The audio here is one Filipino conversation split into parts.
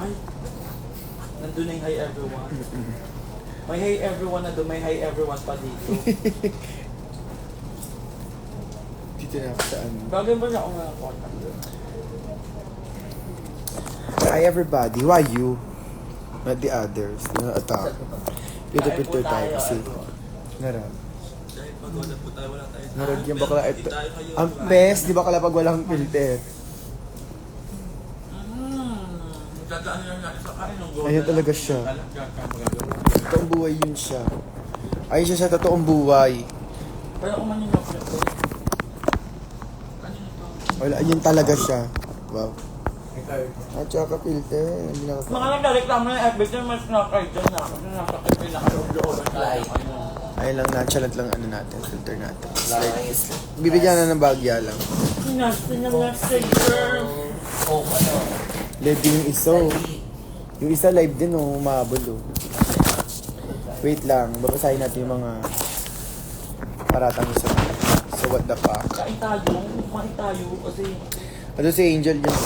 Ay, nandun na yung hi everyone. May hi everyone na doon, may hi everyone pa dito. Dito na ako sa ano. Bagay ba niya ako nga contact doon? Hi everybody, why you? Not the others. Attack. Pito-pito tayo kasi. Narag. Dahil pag wala po tayo, wala tayo. Narag yung bakla ito. Ang best, di ba kala pag walang filter? Dadaan lang natin sa kain ng gold. Ayun talaga siya. Totoong buhay yun siya. Ayun siya sa totoong buhay. Pero kung man yung lock na po. Kanina to. Wala, yun talaga siya. Wow. At saka filter. Hindi na Mga nagreklamo ng FB dyan, mas nakakay dyan na. Kasi nakakay pinaka-loob-looban tayo. ayun lang, nonchalant lang ano natin, filter natin. Like, bibigyan na ng bagya lang. Nasty na message, girl. Oh, ano? Live din yung isa. Yung isa live din, oh, umabol, oh. Wait lang, babasahin natin yung mga paratang isa. So what the fuck? Kain tayo, kasi Ano si Angel yun?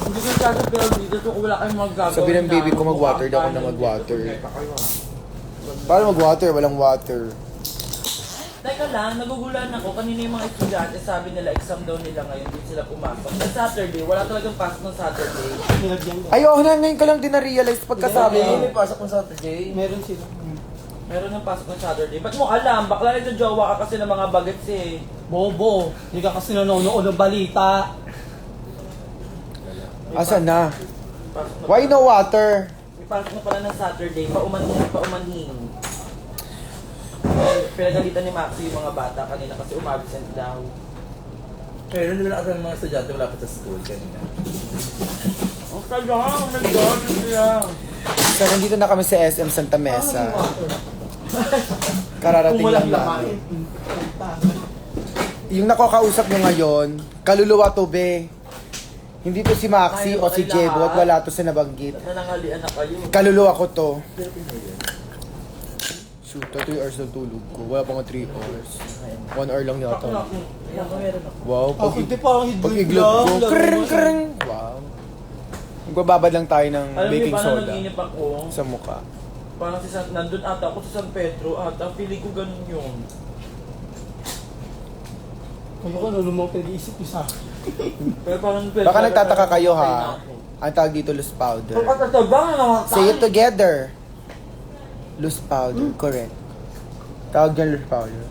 hindi ko sasabihin dito so kung wala kayong magagawa. Sabi ng baby ko mag-water daw ako na mag-water. Paano mag-water? Walang water. Teka lang, nagugulan ako. Kanina yung mga estudyante, sabi nila exam daw nila ngayon, hindi sila pumasok. Sa Saturday, wala talagang pasok ng Saturday. Ayaw na, ngayon ko lang din na-realize pagkasabi mo. May pasok ng Saturday. Meron sila. Meron ng pasok ng Saturday. Ba't mo alam? Bakla nagjojowa ka kasi ng mga bagets eh. Bobo, hindi ka kasi nanonood ng balita. Asan na? Pasok na Why no water? May pasok na pala ng Saturday. Paumanhin. Pinagalitan ni Maxi yung mga bata kanina kasi umabsent daw. Meron naman ako ng mga estudyante malapit sa school kanina. Ang kaya, oh my God, siya. So, nandito na kami sa SM Santa Mesa. Kararating lang namin. Yung nakakausap nyo ngayon, kaluluwa to, be. Hindi to si Maxi o si Jebo at wala to sa nabanggit. Nanangalian na kayo. Kaluluwa ko to. Shoot, 3 hours ng tulog ko. Wala pa nga 3 hours. 1 hour lang yata. Wow, Oh, hindi pa ang pag-iglot ko. Krrrr. Wow. Magbababad lang tayo ng Alam niyo, baking parang soda naginip ako. sa mukha. Parang nandun ata ako sa San Pedro ata. Feeling ko ganun yun. Ano ka, lumang pag-iisip isa. Pero parang... Baka nagtataka kayo ha. Ang tawag dito loose powder. Pagkatabang na Say it together. Loose powder, correct. Tawag niya loose powder.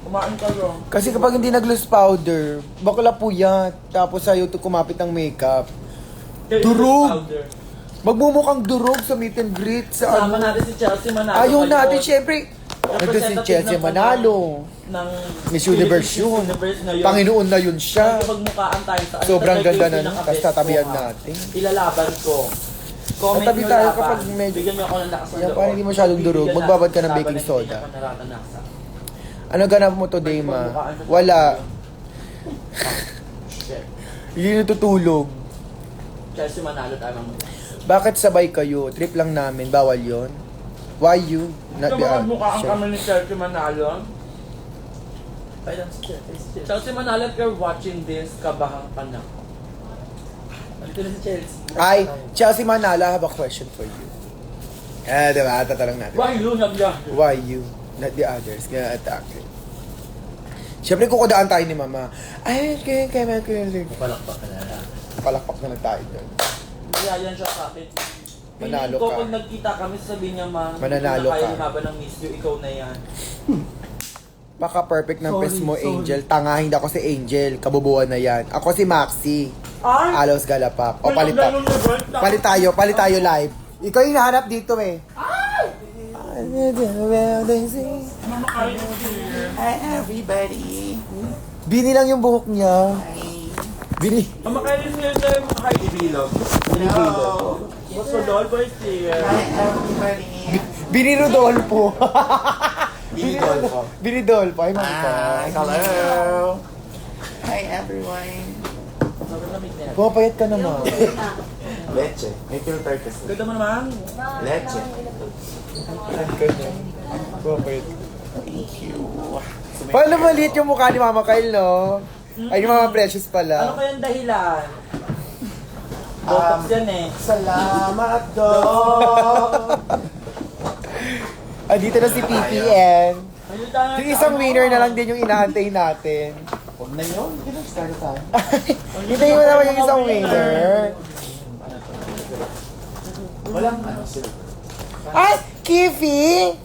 Kumain kayo. Kasi kapag hindi nag-loose powder, bakla puyat. Tapos ayaw to kumapit ng makeup. Durog! Magmumukhang durog sa meet and greet sa Kasama ano. natin si Chelsea Manalo. Ayaw kayo. natin, syempre. Nandun si Chelsea Manalo. Ng Miss Universe yun. Panginoon na yun siya. Pagmukaan tayo sa Sobrang talaga ganda yung na nun. pinaka-best Tapos tatabihan ko, ha? natin. Ilalaban ko. Comment Tatabi nyo tayo laban. kapag medyo- Bigyan nyo ako ng lakas ng Yan, loob. parang hindi masyadong durog. Bibigyan Magbabad ka ng natin baking laban na soda. hindi niya pa nararanasan. Ano ganap mo to, Dayma? Wala. Shit. Hindi natutulog. Chelsea Manalo tayo mga Bakit sabay kayo? Trip lang namin. Bawal yon. Why you? Not the mukhaan sure. kami ni Chelsea Manalo. Ay lang si Chelsea. Chelsea Manalo, if you're watching this, kabahang ka na. Dito na si Chelsea. Ay, Chelsea Manala, I have a question for you. Diba? Tatanong natin. Why you nagla? Why you? Not the others. Kaya attack it. Siyempre, kukudaan tayo ni Mama. Ay, kaya. Palakpak ka na. Palakpak na lang tayo doon. Niyayan siya sa akin. Manalo Feeling ko ka. pag nagkita kami, sabihin niya, Ma, Mananalo hindi ko na kaya ka. lumaban ng miss you, ikaw na yan. Baka perfect ng Sorry, press mo, sorry. Angel. Tanga, hindi ako si Angel. Kabubuan na yan. Ako si Maxi. Ay! Alos Galapak. O, palit tayo live. Ikaw yung nahanap dito eh. Hi everybody. Bini lang yung buhok niya. Bini. Makakalin niya sa kahit ibilog. Hello. Mas Rodolfo is here. Hi everybody. Bini Rodolfo. Bini Dolfo. Bini Dolfo. Ay, mga Hi. Hello. Hi everyone. Sobrang lamig na yan. Pumapayat ka naman. Leche. May filter kasi. Ganda mo naman. Leche. Pumapayat. Thank you. Paano maliit yung mukha ni Mama Kyle, no? Ay, yung mga precious Ano pala. kayang dahilan? Botox yan eh. Salamat, Dok! Ah, dito na si PPN. Ayun tayo. Yung isang winner na lang din yung inaantay natin. Huwag na yun. Kinastart tayo. Hintayin mo naman yung isang winner. Walang ano sila. Ay! Kifi!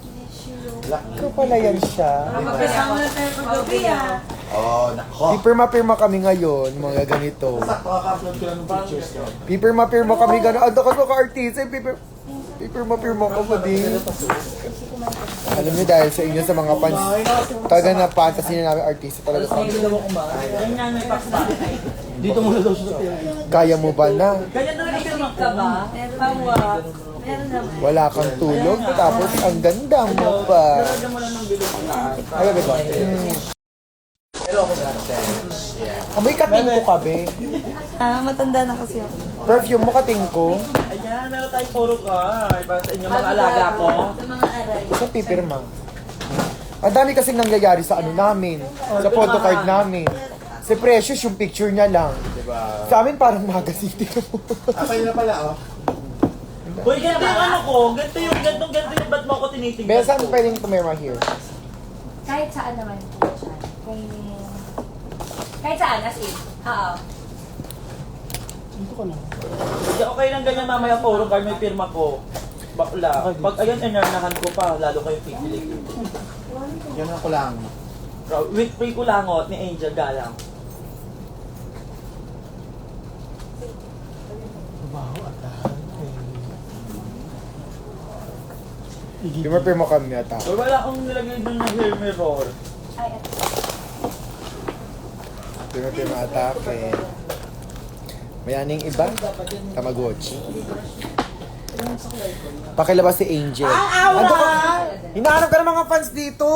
Ikaw pala yan siya. Magkasama na tayo pag-gabi ah. Oh, nako. Pipirma-pirma kami ngayon, mga ganito. Sakto, kaka-upload ko lang ng pictures ko. Pipirma-pirma kami gano'n. Ando ka ka artista, pipirma-pirma ka pa din. Alam niyo dahil sa inyo sa mga fans, talaga na fantasy na namin artista talaga kami. Ganyan nga may paksa. Dito muna daw siya. Kaya mo ba na? Ganyan na rin yung Ka ba? Pawa. Meron naman. Wala kang tulog, tapos ang ganda mo pa. Lagyan mo lang ng bilog ko na. Ay, gabi ba? Amoy kating ko kabe. Matanda na kasi ako. Perfume mo kating ko. Ayan, meron tayong puro card. Para sa inyo mga alaga ko. Sa mga aray. Sa pipirma. Ang dami kasing nangyayari sa ano namin, sa photocard namin. Si Precious, yung picture niya lang. Diba? Sa amin parang magazine. Kayo na pala, oh. Uy, ganito yung ano ko. Ganito yung ba't mo ako tinitingnan Besa, saan ko? pwedeng tumira here? Kahit saan naman po siya. Kung... Kahit saan, as in. Oo. Hindi, okay lang ganyan mamaya puro card may pirma ko. Bakla. Pag ayan, inarnahan ko pa. Lalo kayo pipilig. Yan ako lang. With free kulangot ni Angel Galang. Pirma-pirma kami ata. Or wala akong nilagay doon na hair mirror. Ay, at Pirma-pirma ata. Okay. Mayaning iba? Tamagotchi. Pakilabas si Angel. Ando ka? Hinahanap ka ng mga fans dito.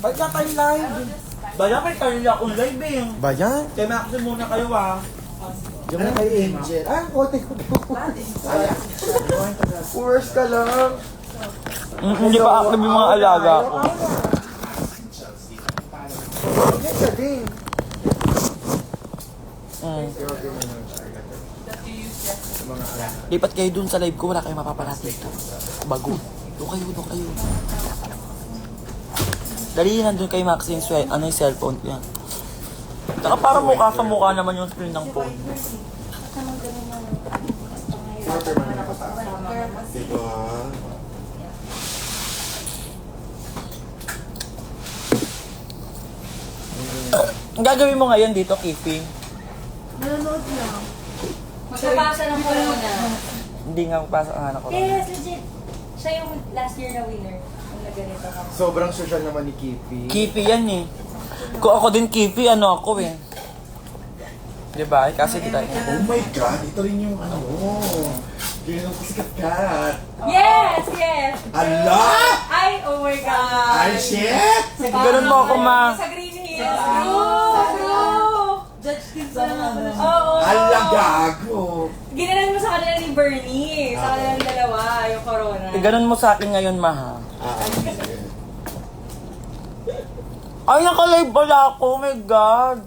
Balik ka tayo live. Baya may kanila akong live eh. Bayan? Kaya maxi muna kayo ah. Diyan na kay Angel. Ah, kote ko to. Worse ka lang. Hindi pa active yung mga alaga ko. Yan ka din. Lipat kayo dun sa live ko, wala kayong mapapala dito. Bago. Doon kayo. Dali, nandun kay Maxine, ano yung cellphone ko yan. Saka parang mukha sa mukha naman yung screen ng phone. Dito, ah. Ang gagawin mo ngayon dito, Kifi? Nanonood lang. magpapasa ng corona. Hindi nga papasok ang anak ko. Yes, legit. Siya yung last year na winner. Yung naganito ako. Sobrang social naman ni Kipi. Kifi yan eh. Kung ako din Kifi, ano ako eh. Diba? Kasi di tayo. Oh my God, ito rin yung ano. Yun yung sikat-kat. Yes! Yes! Ala! Ay, oh my God! Ay, shit! Ganun mo ako, ma. Sa Green Hills. True! Judge din sa ano. Oo. Ala, gago! Ginanan mo sa kanila ni Bernie. Sa kanila ng dalawa, yung corona. Ganun mo sa akin ngayon, ma ha? Sige. Ay, naka-live pala ako. Oh my God.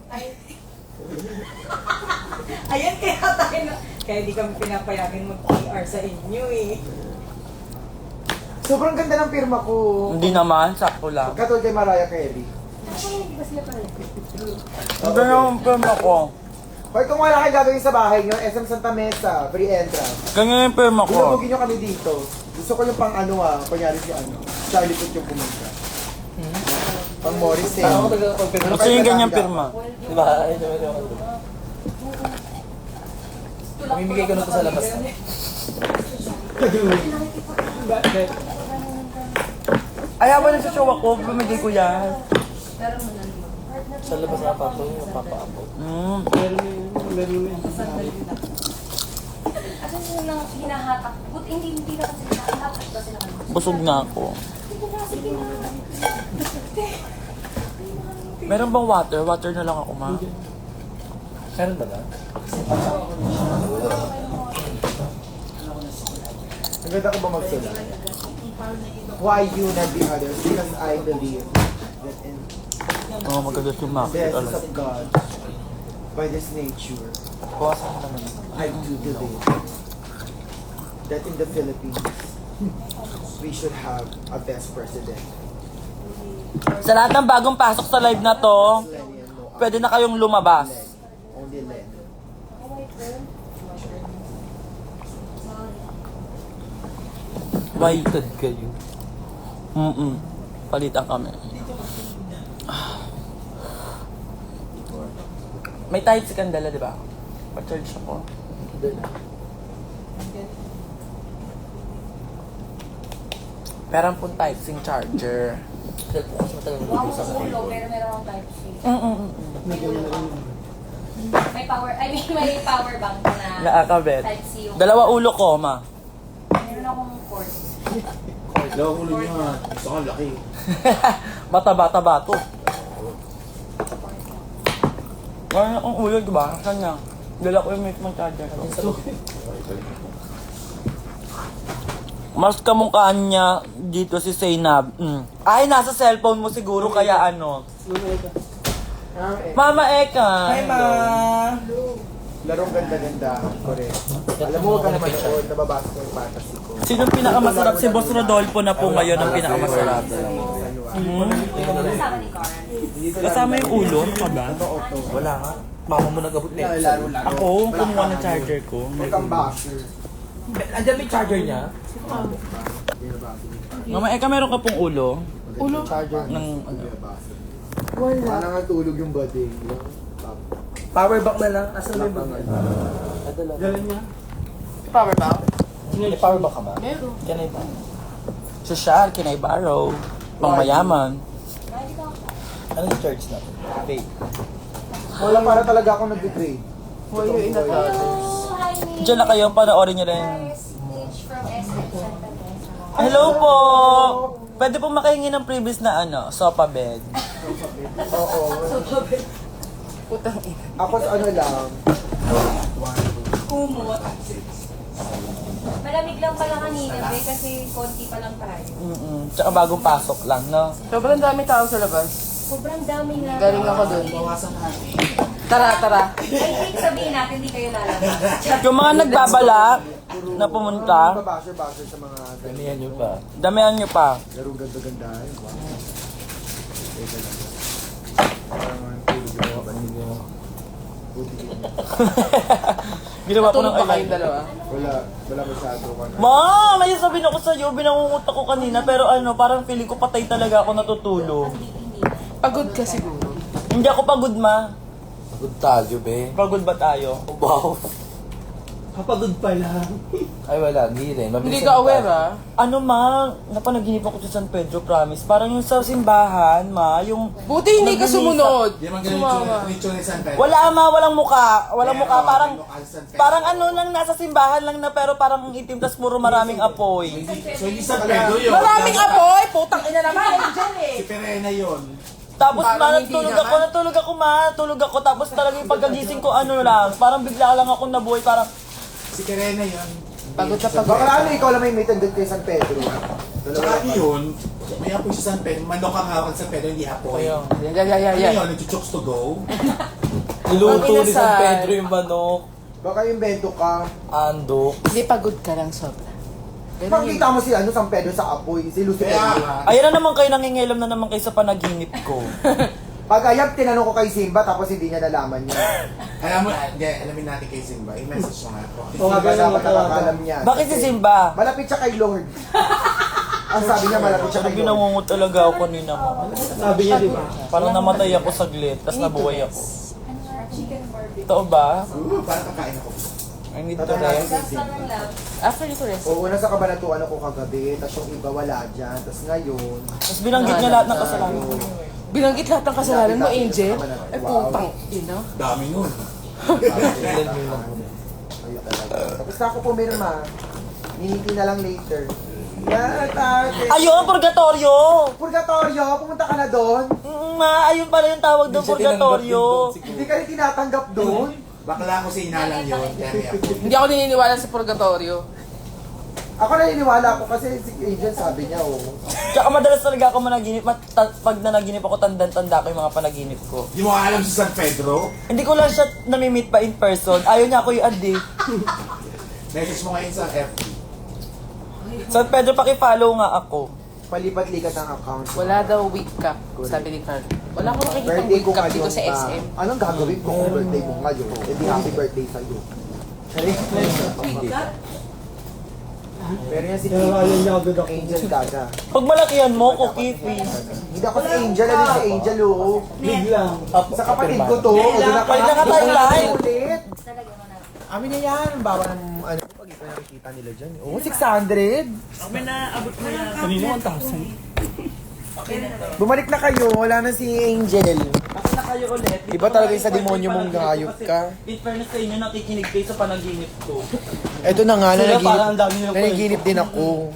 Ayan, kaya tayo na. Kaya di kami pinapayagan mag-PR sa inyo eh. Sobrang ganda ng pirma ko. Hindi naman, sakto lang. Katulad kay Mariah Carey. Hindi ba sila pala? Ang ganda ng film ako. Hoy, kung wala kayo gagawin sa bahay nyo, SM Santa Mesa, free entrance. Ganyan yung film ako. Bulubugin nyo kami dito. Gusto ko yung pang ano kunyari si ano, Charlie Puth yung pumunta. Pang Morris eh. Gusto yung ganyan pirma. Diba? Mamimigay ko na ito sa labas. Ay, habang nasa show ako, bumigay ko yan. Sa labas na papo, yung papa-apo. Asan sila nang hinahatak? But hindi na kasi hinahatak ba sila kanina? Busog na ako. Meron bang water? Water na lang ako, ma. Meron ba na? Ang ganda ko ba magsulat? Why you not the others? Because I believe that in Oo, maganda yung the makit. essence of God, by this nature, Bawasan mo naman. I do believe that in the Philippines, we should have a best president. Sa lahat ng bagong pasok sa live na to, Lenny and no pwede na kayong lumabas. Only Lenny. Baited kayo. Palitan kami. May type si Candela, di ba? Pa-charge ako. Pero ang pong type sing charger. Wow, sa ulo, pero meron akong type C. May power, may power bank na Nakakabet. type C yung... Dalawa ulo ko, ma. Meron akong cord. Lawak ulo niya. Gusto ko laki. Bata-bata-bato. Wala akong ulo, di ba? Kanya. Dala ko yung mismong charger ko. Mas kamukhaan niya dito si Zainab. Ay, nasa cellphone mo siguro kaya ano. Mama Eka! Hi, Ma! Larong ganda-ganda. Correct. Alam mo, huwag ka naman noon, nababasa ko yung fantasy ko. Sinong pinakamasarap? Si Boss Rodolfo na po ngayon ang pinakamasarap. Kasama ni Carl. Kasama yung ulo? Ano ka ba? Wala nga. Mama mo nagabot na yun. Laro-laro. Ako, kumuha ng charger ko. Huwag kang basher. Andiyan may charger niya? Mama Eka, meron ka pong ulo? Ulo? Charger. Ng, Wala nga tulog yung body. Power bank na lang. Asan may bank? Galing niya. Power bank? May power bank ka ba? Meron. Can I buy? social, can I borrow? Pangmayaman. Ano yung charge natin? Pay. Wala, para talaga ako nag-trade. Why you in the dark? Hi, Nick. Diyan na kayo, panoorin nyo rin. Stage from SM Santa Mesa. Hello po! Pwede po makahingi ng previous na ano, sofa bed. Oo. Putang ina. Ako sa ano lang. Malamig lang pala kanina, be, kasi konti pa lang tayo. Tsaka bagong pasok lang, no? Sobrang dami tao sa labas. Sobrang dami nga. Galing ako dun. Tara, tara. I think sabihin natin, di kayo lalabas. Yung mga nagbabala na pumunta, Basher-basher sa mga Damihan nyo pa. damihan nyo pa. larong ganda-ganda. Wow. Teka lang. Parang tulog yung mga kanina. Buti din. Ginawa ko ng Tulog ba kayong island. dalawa? Wala masyado ka na. Ma, may sabihin ako sa'yo, binangungot ako kanina, pero ano, parang feeling ko patay talaga ako natutulog. Pagod ka siguro. Hindi ako pagod, ma. Pagod tayo, be. Pagod ba tayo? Wow. Kapagod pa lang. Ay, wala. Hindi rin. Hindi ka aware, ah. Ano, ma? Napanaginip ako sa San Pedro, promise. Parang yung sa simbahan, ma, yung... Buti hindi ka sumunod. Di man ganun Sumama. yung ritual ni San Pedro. Wala, ma, walang muka. Walang muka, parang... San Pedro. Parang ano lang, nasa simbahan lang na, pero parang ang itim, tas puro maraming apoy. So hindi San Pedro yun. Maraming apoy! Putang ina naman! Angel eh! Si Perena yun. Tapos Parang hindi tulog naman. tulog ako, tapos talaga yung pagkagising ko, ano lang, parang bigla lang ako nabuhay, parang... Si Perena yun. Pagod na pagod. Baka ano, ikaw lang may meet and greet kay San Pedro. Saka yun, may apoy si San Pedro. Manok ang hawakan sa San Pedro, hindi apoy. Ayun. Yan. Ano yun, nag-chokes to go? Niluto ni Pag-inasal. San Pedro yung manok. Baka invento ka. Andok. Hindi pagod ka lang sobra. Ganun yun. Pagkita mo si ano, San Pedro sa apoy, si Lucifer. Kaya, Ayan na naman kayo, nangingilam na naman kayo sa panaginip ko. Pagkayap, tinanong ko kay Simba, tapos hindi niya nalaman niya. alam mo, hindi, alamin natin kay Simba. I-message mo nga ako. O nga ba dapat nakakalam niya? Bakit si Simba? Malapit siya kay Lord. Ang sabi niya, malapit siya kay Lord. Binangungot talaga ako kanina, mama. Sabi niya, di ba? Parang namatay ako saglit, tas nabuhay ako. Chicken barbecue. Totoo ba? Parang kakain ako. I need to rest. That's lang ang love. After nito rest. Oo, nasa kabanatuan ako kagabi, tapos yung iba wala dyan, tapos ngayon. Tapos binanggit niya lahat ng kasalanan ko. Binanggit lahat ng kasalanan mo, Angel. Ay, putang ina. Dami nun. Ayun talaga. Tapos ako pumirma, hinihintay na lang later. Yan, ate. Ayun, purgatorio! Purgatorio, pumunta ka na doon? Ma, ayun pala yung tawag doon, purgatorio. Hindi ka rin tinatanggap doon? Bakla ko si inalang yun. Kaya may apoy. Hindi ako naniniwala sa purgatorio. Ako naniniwala ako kasi si Angel sabi niya, oh. Tsaka madalas talaga ako managinip. Pag nanaginip ako, tanda ko yung mga panaginip ko. Di mo alam si San Pedro? Hindi ko lang siya nami-meet pa in person. Ayaw niya ako i-add eh. Message mo ngayon sa FB. San Pedro, paki-follow nga ako. Palipat-likat ang account. Wala daw week cap, sabi ni Carl. Wala akong nakikita Birthday week ko cap ngayon dito sa pa. SM. Anong gagawin ko kung birthday mo ngayon? Hindi happy birthday sa'yo. Pero yan si Pero ayaw niya agad ako. Angel Gaga. Pag malakihan mo, Kifi. Hindi ako si Angel, ano si Angel, oh. Biglang. Sa kapatid ko to, o doon Balik na ka tayo live. ulit. Talaga mo na. Amin na yan, ang bawa ng ano, pag ito nakikita nila dyan. Oh, 600. Kanina 1,000. Bumalik na kayo, wala na si Angel. Ako na kayo ulit. Iba talaga yung sa demonyo mong hayop ka. In fairness sa inyo, nakikinig kayo sa panaginip ko. Eto na nga, Sila parang ang dami nilang nanaginip din ako.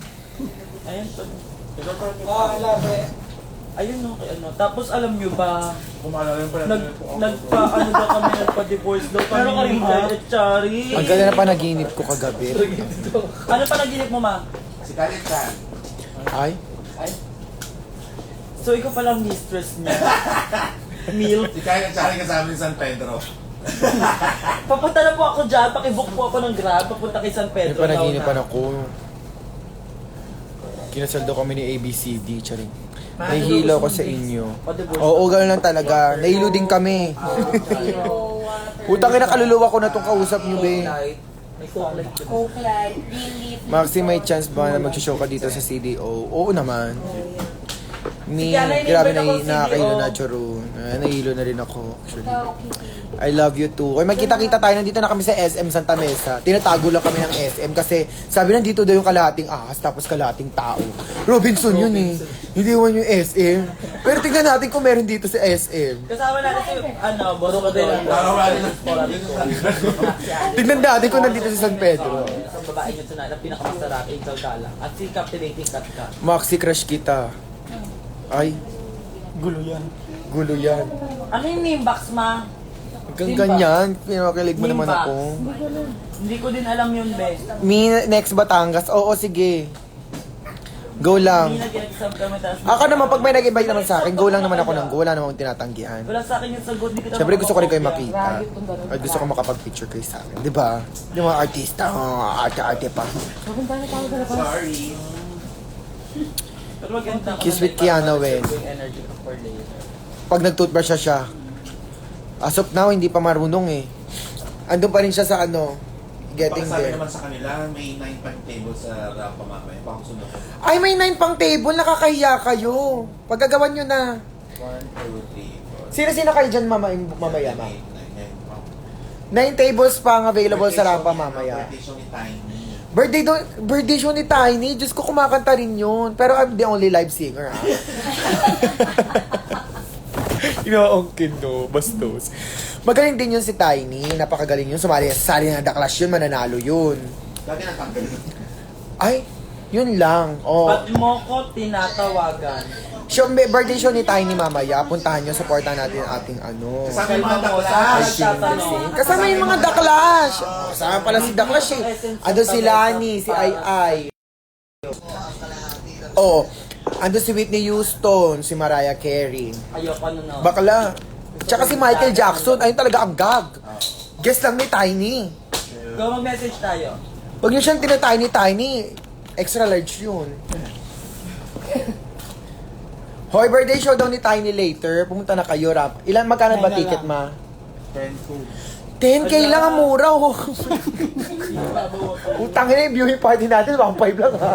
Ayun to. Labi. Ayun no, kay ano. Tapos alam nyo ba, Kumalala yung pala. nagpa-ano daw kami, nagpa-divorce daw kami Pero ni karim, ha? Violet Chari. Ang ganda na panaginip ko kagabi. Ano panaginip mo, ma? Si Khaled Chan. Ay, So, ikaw palang mistress niya. Milk. Si Khaled Chan kasama ni San Pedro. Papunta na po ako dyan, pakibook po ako ng Grab, papunta kay San may Pedro. panaginipan ako. Kinasal daw kami ni ABCD, charing. Nahihilo ko sa inyo. Pa-divorce. Oo, gano'n lang talaga. Nahilo din kami. Putang ina, kaluluwa ko na itong kausap nyo, be. May chocolate. Coke light, green leaf. Maxi, may chance ba na mag-show ka dito sa CDO? Oo naman. Ni, Sige, Ana, grabe in-invite ako na sa nakakailo CDO. na, churu. Nahilo na rin ako, actually. Ikaw, Kitty. I love you too. Oy, magkita-kita tayo. Nandito na kami sa SM Santa Mesa. Tinatago lang kami ng SM kasi sabi nandito daw yung kalahating ahas tapos kalahating tao. Robinson yun eh. Hindi man yung SM. Pero tingnan natin kung meron dito sa SM. Kasama natin si, boss ko din. Tingnan natin kung nandito sa San Pedro. Sa babae niyo tonight, ang pinakamasarap, Angel Gala. At si Captivating Cat ka. Maxi crush kita. Ay, Gulo yan. gulo yan. Ano yung name box, ma? Hanggang ganyan, pinakilig mo naman Nimba. ako. Hindi ko din alam yun, best. Next Batangas. Oo, sige. Go lang. Hindi nag-exam kami, tapos... Ako naman, pag may nag-invite naman sa akin, go lang naman ako ng go. Wala naman akong tinatanggihan. Wala sa akin yung sagot, di kita Siyempre gusto ko rin kayo makakopya. makita. At gusto ko makapag-picture kayo sa akin. Di ba? Yung mga artista, arte-arte pa. Sorry. Pero maganda ako Kiss na with Kiana Wen. yung energy ko for later. Pag nag-toothbrush siya. As of now, hindi pa marunong eh. Andun pa rin siya sa ano, getting Pagsabi there. naman sa kanila, may 9 pan table sa rampa mamaya. Pangsunod ko. Ay, may 9 pang table. Nakakahiya kayo. Pagkagawan nyo na. 1, 2, 3, 4. Sino-sino kayo dyan mamaya, ma? 9 tables pang available sa rampa mamaya. Birthday ni Tiny. Birthday show ni Tiny. Diyos ko, kumakanta rin yun. Pero I'm the only live singer, ha? Inaongkin, no? Bastos. Magaling din yun si Tiny. Napakagaling yun. Sumali na The Clash yun. Mananalo yun. Lagi natanggal. Ay, yun lang. Oh. Ba't mo ko tinatawagan? Birthday show ni Tiny mamaya. Puntahan nyo. Supportan natin ang ating ano. Kasama yung mga Sa taklas. nagtatanong. Kasama yung mga The Clash. Kasama pala si The Clash eh. Ando si Lani, si Ai. Oh, ando si Whitney Houston, si Mariah Carey. Ayoko ano na. Bakla. Tsaka si Michael Jackson, ayun talaga ang gag. Guess lang ni Tiny. Go mag-message tayo. Huwag niyo siyang tinatiny, extra large yun. Hoy, birthday show daw ni Tiny later. Pumunta na kayo, rap. Ilan magkano ba Ay, na ticket, lang. ma? 10 10K lang ang mura, oh. Utang na yung viewing party natin, 1.5 lang, ha?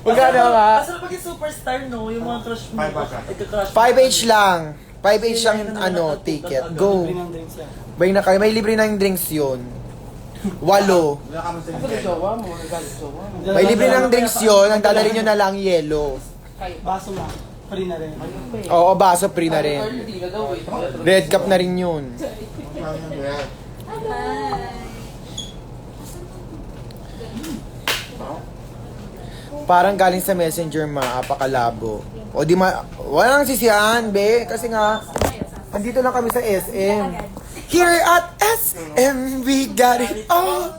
Magkano nga? Masarap maging superstar, no? Yung mga crush mo. 5 baka. Ika-crush mo. 5H lang. 5H lang ano, ticket. Go. Libre ng drinks yan. Bay na kayo. May libre na yung drinks yun. 8. Wala ka man sa Ako jowa mo, regalo jowa mo. May libre ng drinks yun. Ang dadalhin nyo na lang yellow. Baso lang. Free na rin. Oo, baso free na rin. Hindi ka gawin. Red cup na rin yun. Parang galing sa messenger, apakalabo. O di walang sisiyahan, be. Kasi nga, andito lang kami sa SM. Here at SM, we got it all.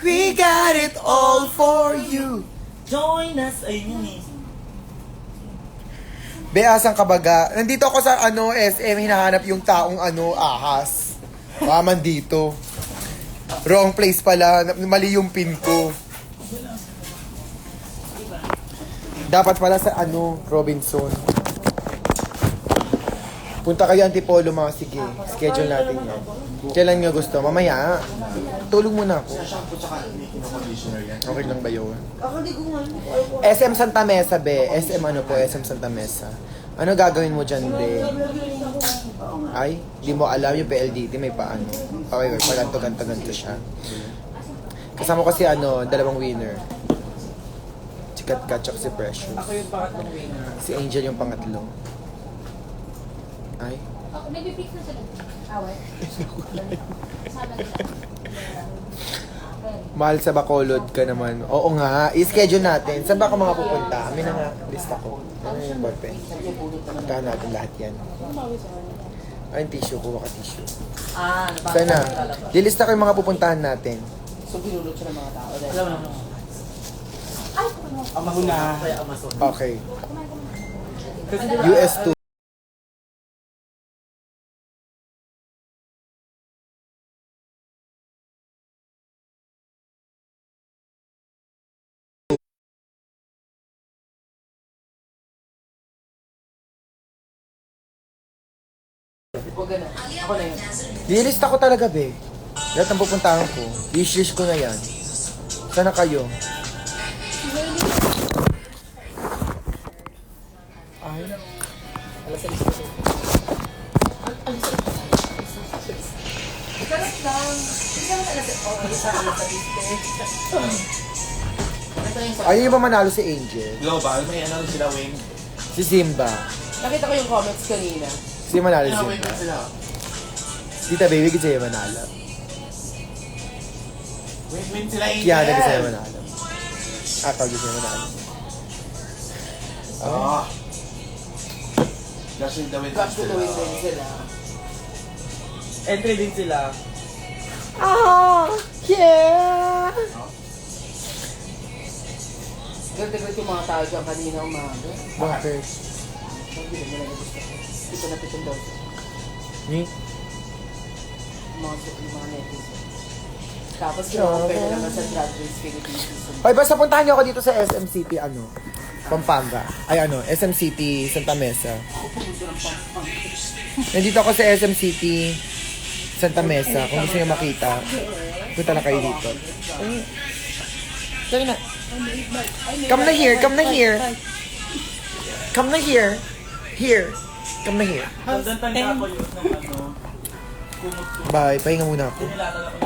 We got it all for you. Join us. Ayun yun eh. Beasang kabaga. Nandito ako sa SM, hinahanap yung taong ahas. Waman dito. Wrong place pala. Mali yung pin ko. Dapat pala sa Robinson. Punta kayo Antipolo mga sige. Schedule natin yan. Kailan nyo gusto? Mamaya. Tulog muna ako. Shampoo tsaka conditioner yan. Okay lang ba yun? SM Santa Mesa, be. SM SM Santa Mesa. Ano gagawin mo dyan, be? Ay, di mo alam yung PLDT, may paano. Okay, paganto-ganto siya. Kasama ko si dalawang winner. Si Kat tsaka si Precious. Ako yung pangatlong winner. Si Angel yung pangatlo. Ay, Oh, nag-pick na sila. Away. Sama nila. mahal sa Bacolod ka naman. Oo nga, i-schedule natin. Saan ba ka mga pupunta? Kami na nga, lista ko. Ano yung ballpen? Puntahan natin lahat yan. Ay, yung tissue, kuha ka tissue. Sana, lilista ko yung mga pupuntahan natin. So, binulot siya ng mga tao. Dahil. Alam mo. Ang mahuna. Kaya Amazon. Okay. Kasi US2. Huwag na. Ako na yun. Lilista ko talaga, be. Lahat ng pupuntahan ko. Wishlist ko na yan. Sana kayo. Ay. Alas 6 ko. Sarap lang. Hindi naman alas. Oh, Ito yung sa... Ayun yung ba manalo si Angel? Global, may sila wing. Si Simba. Nakita ko yung comments kanina. Si manalo si Wing Simba. sila. Tita baby, kasi yung manalo. Wing sila Angel. Kaya na kasi yung manalo. Tawag kasi yung manalo. Ah. Gosh, yung dawin Crush to the wind din sila. entry din sila. Yeah! Ganda-ganda yung mga tao dyan kanina umaga. Bakit? Hindi mo na gusto. Pito na pitong daw. Ni? Yung mga netizen. Tapos kinakompare na naman sa Drag Race Philippines season. Ay, basta puntahan niyo ako dito sa SM City, Pampanga. Ay, SM City, Santa Mesa. Nandito ako sa SM City, Santa Mesa. Kung gusto niyo makita, punta na kayo dito. Dali na. Come na here, come na here. Come na here. Here. Come na here. Nandun tanda ko yun ng kumot ko. Bye, pahinga muna ako. Nilatan ako